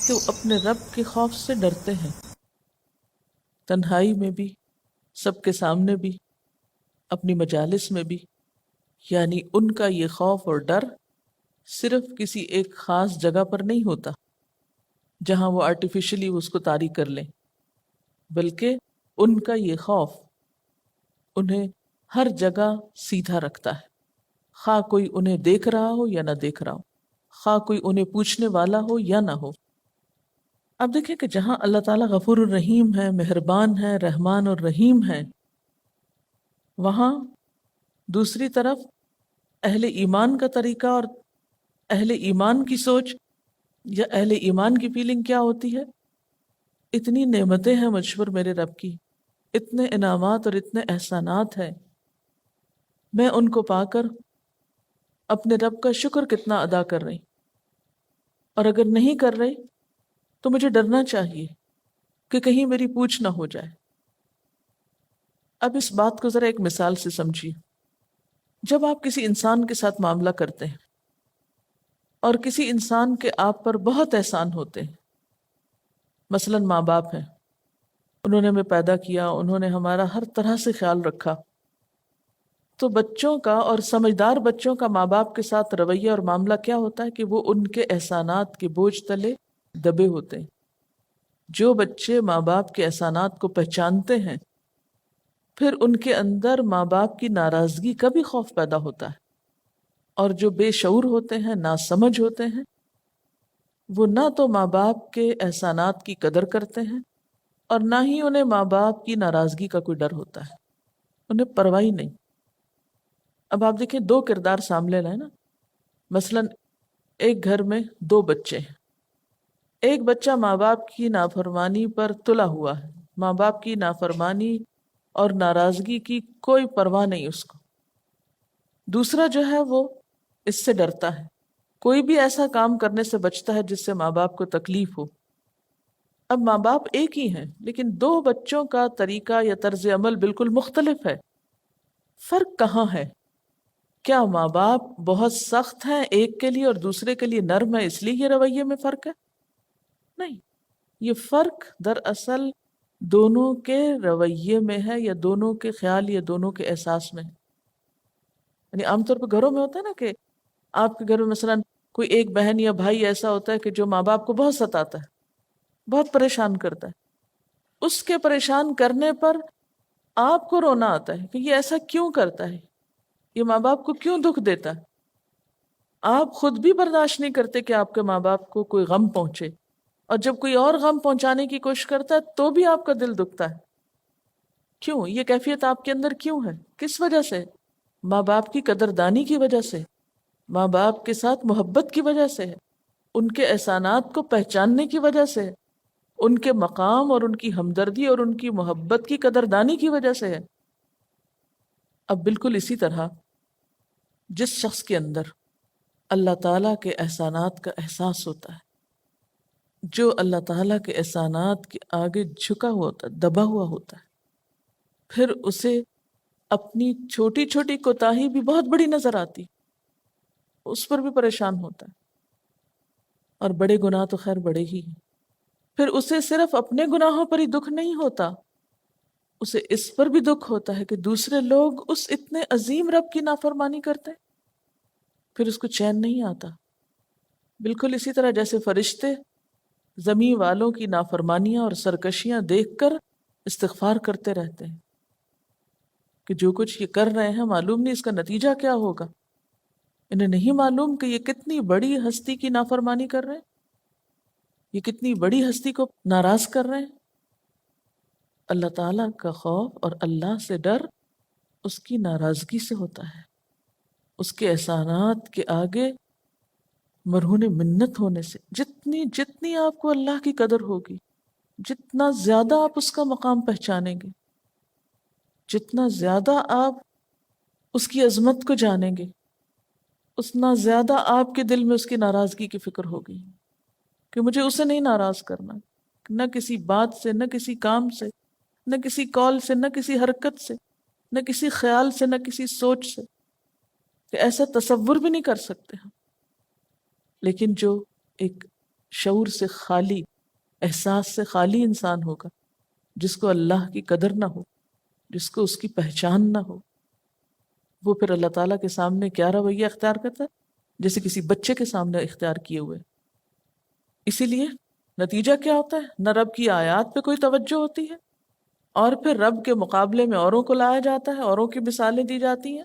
کہ وہ اپنے رب کے خوف سے ڈرتے ہیں، تنہائی میں بھی، سب کے سامنے بھی، اپنی مجالس میں بھی۔ یعنی ان کا یہ خوف اور ڈر صرف کسی ایک خاص جگہ پر نہیں ہوتا جہاں وہ آرٹیفیشلی اس کو طاری کر لیں، بلکہ ان کا یہ خوف انہیں ہر جگہ سیدھا رکھتا ہے، خواہ کوئی انہیں دیکھ رہا ہو یا نہ دیکھ رہا ہو، خواہ کوئی انہیں پوچھنے والا ہو یا نہ ہو۔ اب دیکھیں کہ جہاں اللہ تعالیٰ غفور الرحیم ہے، مہربان ہے، رحمان اور رحیم ہے، وہاں دوسری طرف اہل ایمان کا طریقہ اور اہل ایمان کی سوچ یا اہل ایمان کی فیلنگ کیا ہوتی ہے؟ اتنی نعمتیں ہیں مجھ پر میرے رب کی، اتنے انعامات اور اتنے احسانات ہیں، میں ان کو پا کر اپنے رب کا شکر کتنا ادا کر رہی، اور اگر نہیں کر رہی تو مجھے ڈرنا چاہیے کہ کہیں میری پوچھ نہ ہو جائے۔ اب اس بات کو ذرا ایک مثال سے سمجھیے۔ جب آپ کسی انسان کے ساتھ معاملہ کرتے ہیں اور کسی انسان کے آپ پر بہت احسان ہوتے ہیں، مثلا ماں باپ ہیں، انہوں نے ہمیں پیدا کیا، انہوں نے ہمارا ہر طرح سے خیال رکھا، تو بچوں کا اور سمجھدار بچوں کا ماں باپ کے ساتھ رویہ اور معاملہ کیا ہوتا ہے کہ وہ ان کے احسانات کے بوجھ تلے دبے ہوتے ہیں۔ جو بچے ماں باپ کے احسانات کو پہچانتے ہیں، پھر ان کے اندر ماں باپ کی ناراضگی کا بھی خوف پیدا ہوتا ہے، اور جو بے شعور ہوتے ہیں، ناسمجھ ہوتے ہیں، وہ نہ تو ماں باپ کے احسانات کی قدر کرتے ہیں اور نہ ہی انہیں ماں باپ کی ناراضگی کا کوئی ڈر ہوتا ہے، انہیں پرواہ ہی نہیں۔ اب آپ دیکھیں دو کردار سامنے لائیں نا، مثلا ایک گھر میں دو بچے ہیں، ایک بچہ ماں باپ کی نافرمانی پر تلا ہوا ہے، ماں باپ کی نافرمانی اور ناراضگی کی کوئی پرواہ نہیں اس کو۔ دوسرا جو ہے وہ اس سے ڈرتا ہے، کوئی بھی ایسا کام کرنے سے بچتا ہے جس سے ماں باپ کو تکلیف ہو۔ اب ماں باپ ایک ہی ہیں لیکن دو بچوں کا طریقہ یا طرز عمل بالکل مختلف ہے۔ فرق کہاں ہے؟ کیا ماں باپ بہت سخت ہیں ایک کے لیے اور دوسرے کے لیے نرم ہے، اس لیے یہ رویے میں فرق ہے؟ نہیں، یہ فرق دراصل دونوں کے رویے میں ہے، یا دونوں کے خیال یا دونوں کے احساس میں ہے۔ یعنی عام طور پہ گھروں میں ہوتا ہے نا کہ آپ کے گھر میں مثلا کوئی ایک بہن یا بھائی ایسا ہوتا ہے کہ جو ماں باپ کو بہت ستاتا ہے، بہت پریشان کرتا ہے، اس کے پریشان کرنے پر آپ کو رونا آتا ہے کہ یہ ایسا کیوں کرتا ہے، یہ ماں باپ کو کیوں دکھ دیتا ہے۔ آپ خود بھی برداشت نہیں کرتے کہ آپ کے ماں باپ کو کوئی غم پہنچے، اور جب کوئی اور غم پہنچانے کی کوشش کرتا ہے تو بھی آپ کا دل دکھتا ہے۔ کیوں؟ یہ کیفیت آپ کے اندر کیوں ہے؟ کس وجہ سے؟ ماں باپ کی قدردانی کی وجہ سے، ماں باپ کے ساتھ محبت کی وجہ سے ہے، ان کے احسانات کو پہچاننے کی وجہ سے ہے، ان کے مقام اور ان کی ہمدردی اور ان کی محبت کی قدردانی کی وجہ سے ہے۔ اب بالکل اسی طرح جس شخص کے اندر اللہ تعالیٰ کے احسانات کا احساس ہوتا ہے، جو اللہ تعالیٰ کے احسانات کے آگے جھکا ہوا ہوتا ہے، دبا ہوا ہوتا ہے، پھر اسے اپنی چھوٹی چھوٹی کوتاہی بھی بہت بڑی نظر آتی، اس پر بھی پریشان ہوتا ہے، اور بڑے گناہ تو خیر بڑے ہی ہیں۔ پھر اسے صرف اپنے گناہوں پر ہی دکھ نہیں ہوتا، اسے اس پر بھی دکھ ہوتا ہے کہ دوسرے لوگ اس اتنے عظیم رب کی نافرمانی کرتے ہیں، پھر اس کو چین نہیں آتا۔ بالکل اسی طرح جیسے فرشتے زمین والوں کی نافرمانیاں اور سرکشیاں دیکھ کر استغفار کرتے رہتے ہیں کہ جو کچھ یہ کر رہے ہیں معلوم نہیں اس کا نتیجہ کیا ہوگا، انہیں نہیں معلوم کہ یہ کتنی بڑی ہستی کی نافرمانی کر رہے ہیں، یہ کتنی بڑی ہستی کو ناراض کر رہے ہیں۔ اللہ تعالیٰ کا خوف اور اللہ سے ڈر اس کی ناراضگی سے ہوتا ہے، اس کے احسانات کے آگے مرہون منت ہونے سے۔ جتنی جتنی آپ کو اللہ کی قدر ہوگی، جتنا زیادہ آپ اس کا مقام پہچانیں گے، جتنا زیادہ آپ اس کی عظمت کو جانیں گے، اتنا زیادہ آپ کے دل میں اس کی ناراضگی کی فکر ہوگی کہ مجھے اسے نہیں ناراض کرنا، نہ کسی بات سے، نہ کسی کام سے، نہ کسی کال سے، نہ کسی حرکت سے، نہ کسی خیال سے، نہ کسی سوچ سے، کہ ایسا تصور بھی نہیں کر سکتے ہم۔ لیکن جو ایک شعور سے خالی، احساس سے خالی انسان ہوگا، جس کو اللہ کی قدر نہ ہو، جس کو اس کی پہچان نہ ہو، وہ پھر اللہ تعالیٰ کے سامنے کیا رویہ اختیار کرتا ہے؟ جیسے کسی بچے کے سامنے اختیار کیے ہوئے۔ اسی لیے نتیجہ کیا ہوتا ہے؟ نہ رب کی آیات پہ کوئی توجہ ہوتی ہے، اور پھر رب کے مقابلے میں اوروں کو لایا جاتا ہے، اوروں کی مثالیں دی جاتی ہیں،